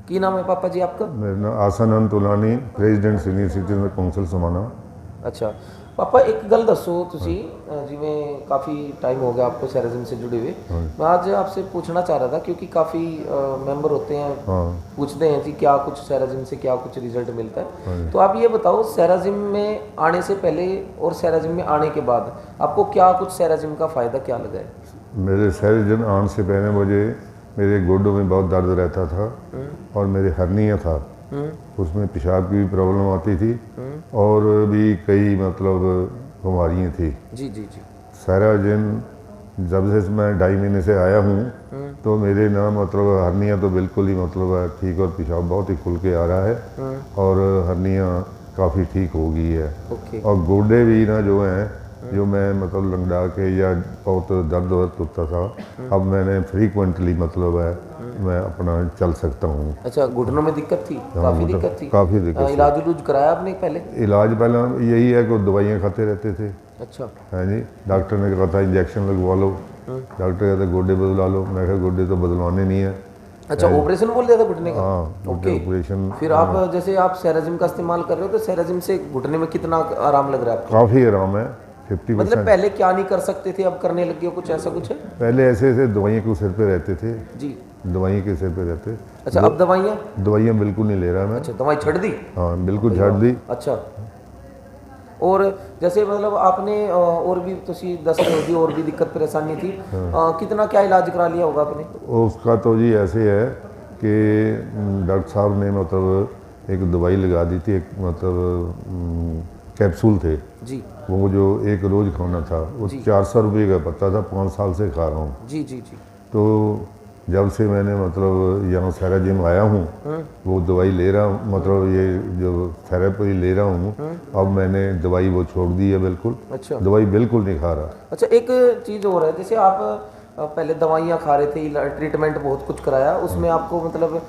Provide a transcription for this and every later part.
की नाम है पापा जी आपका? मेरा नाम Asanand Tulani, president senior citizen council Samana. अच्छा पापा एक गल दसो तुसी जिमें काफ़ी टाइम हो गया आपको सैराजिम से जुड़े हुए। मैं आज आपसे पूछना चाह रहा था क्योंकि काफ़ी मेंबर होते हैं, पूछते हैं जी क्या कुछ सैराजिम से क्या कुछ रिजल्ट मिलता है। तो आप ये बताओ सैराजिम में आने से पहले और सैराजिम में आने के बाद आपको क्या कुछ सैराजिम का फ़ायदा क्या लगा है? मेरे सैराजिम आने से पहले मुझे मेरे गोडों में बहुत दर्द रहता था और मेरे हर्निया था, उसमें पेशाब की भी प्रॉब्लम आती थी और भी कई मतलब बीमारियाँ थी। जी जी जी। सैराजिम जब से मैं 2.5 महीने से आया हूँ तो मेरे ना मतलब हर्निया तो बिल्कुल ही मतलब है ठीक और पेशाब बहुत ही खुल के आ रहा है और हर्निया काफ़ी ठीक हो गई है। और गोडे भी ना जो हैं जो मैं मतलब लंगड़ा के या बहुत दर्द होता था, अब मैंने फ्रीक्वेंटली मतलब है मैं अपना चल सकता हूँ। अच्छा घुटनों में दिक्कत थी? काफ़ी दिक्कत थी? काफ़ी दिक्कत। इलाज उलूज कराया आपने पहले? इलाज पहले यही है कि दवाइयाँ खाते रहते थे। अच्छा हाँ जी, डॉक्टर ने कहा था इंजेक्शन लगवा लो, डॉक्टर कहते गोडे बदला लो, मैं कहा गोडे तो बदलवाने नहीं है। अच्छा ऑपरेशन बोल दिया था घुटने का? हाँ ऑपरेशन। फिर आप जैसे आप सैराजिम का इस्तेमाल कर रहे हो तो सैराजिम से घुटने में कितना आराम लग रहा है आपको? काफ़ी आराम है, 50%। मतलब पहले क्या नहीं कर सकते थे अब करने लगे हो, कुछ ऐसा कुछ है? पहले ऐसे ऐसे दवाइयाँ के सिर पे रहते थे जी। दवाइयाँ के सिर पे रहते। अच्छा अब दवाइयाँ बिल्कुल नहीं ले रहा मैं। अच्छा दवाई छड़ दी? हाँ बिल्कुल छाड़ दी। अच्छा और जैसे मतलब आपने और भी तुसी दस होगी और भी दिक्कत परेशानी थी, कितना क्या इलाज करा लिया होगा आपने? उसका तो जी ऐसे है कि डॉक्टर साहब ने मतलब एक दवाई लगा दी थी, एक मतलब कैप्सूल थे जी, वो जो एक रोज़ खाना था वो 400 रुपये का पड़ता था, 5 साल से खा रहा हूँ। जी जी जी। तो जब से मैंने मतलब यहाँ सैराजिम आया हूँ वो दवाई ले रहा हूँ, मतलब ये जो थेरेपी ले रहा हूँ, अब मैंने दवाई वो छोड़ दी है बिल्कुल। अच्छा दवाई बिल्कुल नहीं खा रहा। अच्छा एक चीज़ और है, जैसे आप पहले दवाइयाँ खा रहे थे, ट्रीटमेंट बहुत कुछ कराया, उसमें आपको मतलब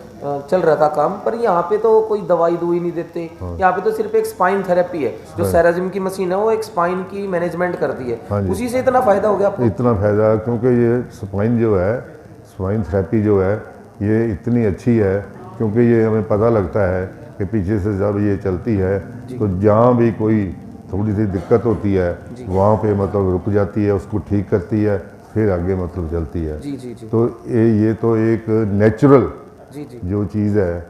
चल रहा था काम, पर यहाँ पे तो कोई दवाई दुई नहीं देते। यहाँ पे तो सिर्फ एक स्पाइन थेरेपी है, जो सैराजिम की मशीन है वो एक स्पाइन की मैनेजमेंट करती है, उसी से इतना फायदा हो गया आपको? इतना फायदा क्योंकि ये स्पाइन जो है, स्पाइन थेरेपी जो है ये इतनी अच्छी है क्योंकि ये हमें पता लगता है कि पीछे से जब ये चलती है तो जहाँ भी कोई थोड़ी सी दिक्कत होती है वहाँ पे मतलब रुक जाती है, उसको ठीक करती है, फिर आगे मतलब चलती है। जी जी जी। तो ये तो एक नेचुरल जी जी जो चीज़ है,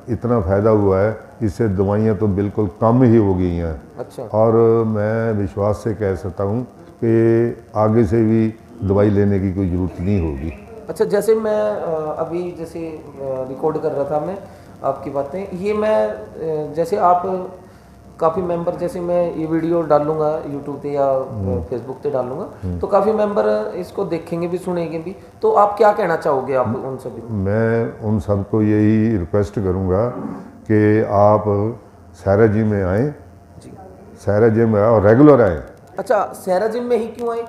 इतना फ़ायदा हुआ है, इससे दवाइयाँ तो बिल्कुल कम ही हो गई हैं। अच्छा और मैं विश्वास से कह सकता हूँ कि आगे से भी दवाई लेने की कोई ज़रूरत नहीं होगी। अच्छा जैसे मैं अभी जैसे रिकॉर्ड कर रहा था मैं आपकी बातें, ये मैं जैसे आप काफ़ी मेंबर, जैसे मैं ये वीडियो डालूंगा यूट्यूब पे या फेसबुक पे डालूंगा तो काफ़ी मेंबर इसको देखेंगे भी सुनेंगे भी, तो आप क्या कहना चाहोगे आप उन सभी? मैं उन सबको यही रिक्वेस्ट करूँगा कि आप सैराजिम में आएँ, सैराजिम में और रेगुलर आएँ। अच्छा सैराजिम में ही क्यों आए?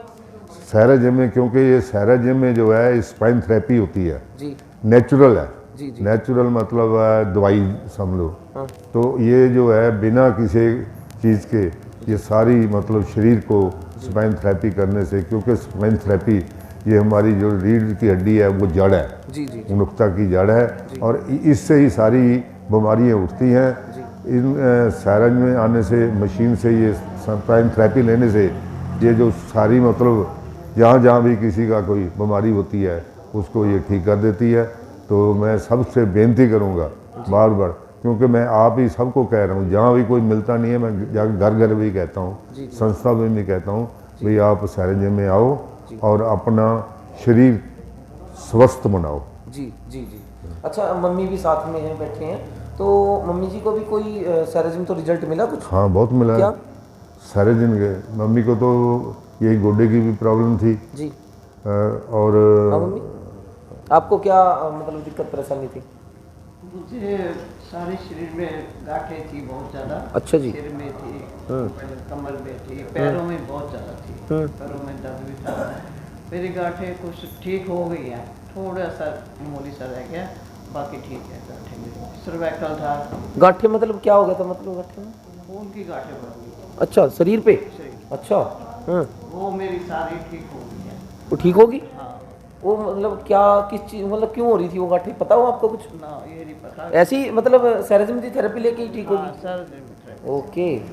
सैराजिम में क्योंकि ये सैराजिम में जो है स्पाइन थेरेपी होती है, जी नेचुरल है। जी जी। नेचुरल मतलब है दवाई समझ लो। तो ये जो है बिना किसी चीज़ के ये सारी मतलब शरीर को स्पाइन थेरेपी करने से, क्योंकि स्पाइन थेरेपी ये हमारी जो रीढ़ की हड्डी है वो जड़ है, जी जी नुक्ता की जड़ है और इससे ही सारी बीमारियाँ उठती हैं। इन सैराजिम में आने से, मशीन से, ये स्पाइन थेरेपी लेने से ये जो सारी मतलब जहाँ जहाँ भी किसी का कोई बीमारी होती है उसको ये ठीक कर देती है। तो मैं सबसे बेनती करूँगा बार बार, क्योंकि मैं आप ही सबको कह रहा हूँ, जहाँ भी कोई मिलता नहीं है मैं जाकर घर घर भी कहता हूँ, संस्था में भी कहता हूँ भाई आप सैराजिम में आओ और अपना शरीर स्वस्थ बनाओ। जी जी जी। अच्छा मम्मी भी साथ में हैं, बैठे हैं, तो मम्मी जी को भी कोई सैराजिम तो रिजल्ट मिला कुछ? हाँ बहुत मिला। क्या? सैराजिम के मम्मी को तो यही गोडे की भी प्रॉब्लम थी जी। और मम्मी आपको क्या मतलब दिक्कत परेशानी थी? मुझे सारे शरीर में गांठें थी बहुत ज़्यादा। अच्छा जी। सिर में थी, कमर में थी, पैरों में बहुत ज़्यादा थी, पैरों में दर्द भी था। मेरी गांठें कुछ ठीक हो गई हैं, थोड़ा सा मामूली सा रह गया, बाकी ठीक है गांठें मेरी। सर्वाइकल था। गांठें मतलब क्या हो गया था? मतलब गांठें में खून की गांठें बढ़ गई। अच्छा शरीर पे? शरीर। अच्छा वो मेरी सारी ठीक हो गई है। वो ठीक होगी? हाँ। वो मतलब क्या किस चीज मतलब क्यों हो रही थी वो गांठें, पता हो आपको कुछ? ना ये नहीं पता। ऐसी मतलब सेरेजिम की थेरेपी लेके ही ठीक हाँ, होगी? सर ने भी try ओके। किया,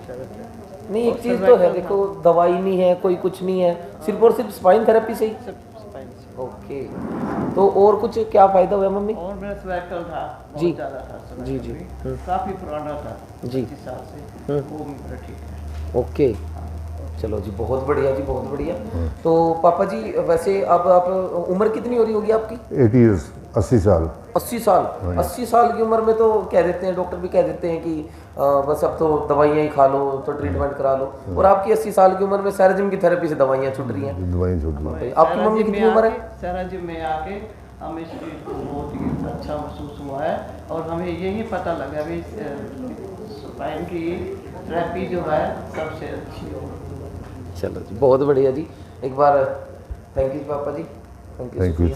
सर नहीं एक और चीज़ तो है, cervical देखो दवाई नहीं है कोई कुछ नहीं है, सिर्फ और सिर्फ स्पाइन थेरेपी से ही। सिर्फ spine से। ओके। तो और कुछ क्या फ़ायदा हुआ मम्मी? और मेरा सर्वाइकल था, जी। बहुत ज़्यादा था cervical जी, जी। भी। काफ़ी पुराना था, जी। 25 साल से, वो मेरा ठीक है। ओके। चलो जी बहुत बढ़िया जी बहुत बढ़िया। तो पापा जी वैसे अब आप उम्र कितनी हो रही होगी आपकी? 80 years, 80 साल। 80 साल। 80 साल की उम्र में तो कह देते हैं, डॉक्टर भी कह देते हैं कि बस अब तो दवाइयाँ ही खा लो, तो ट्रीटमेंट करा लो, और आपकी 80 साल की उम्र में सेरेजिम की थेरेपी से दवाइयाँ छूट रही हैं। दवाई छूट गई। आपकी मम्मी कितनी उम्र है? सराजी में आके हमें इस चीज़ को बहुत ही अच्छा महसूस हुआ है, और हमें यही पता लगा भी स्पाइन की थेरेपी जो है सबसे अच्छी हो। चलो जी बहुत बढ़िया जी, एक बार थैंक यू पापा जी, थैंक यू। Thank you.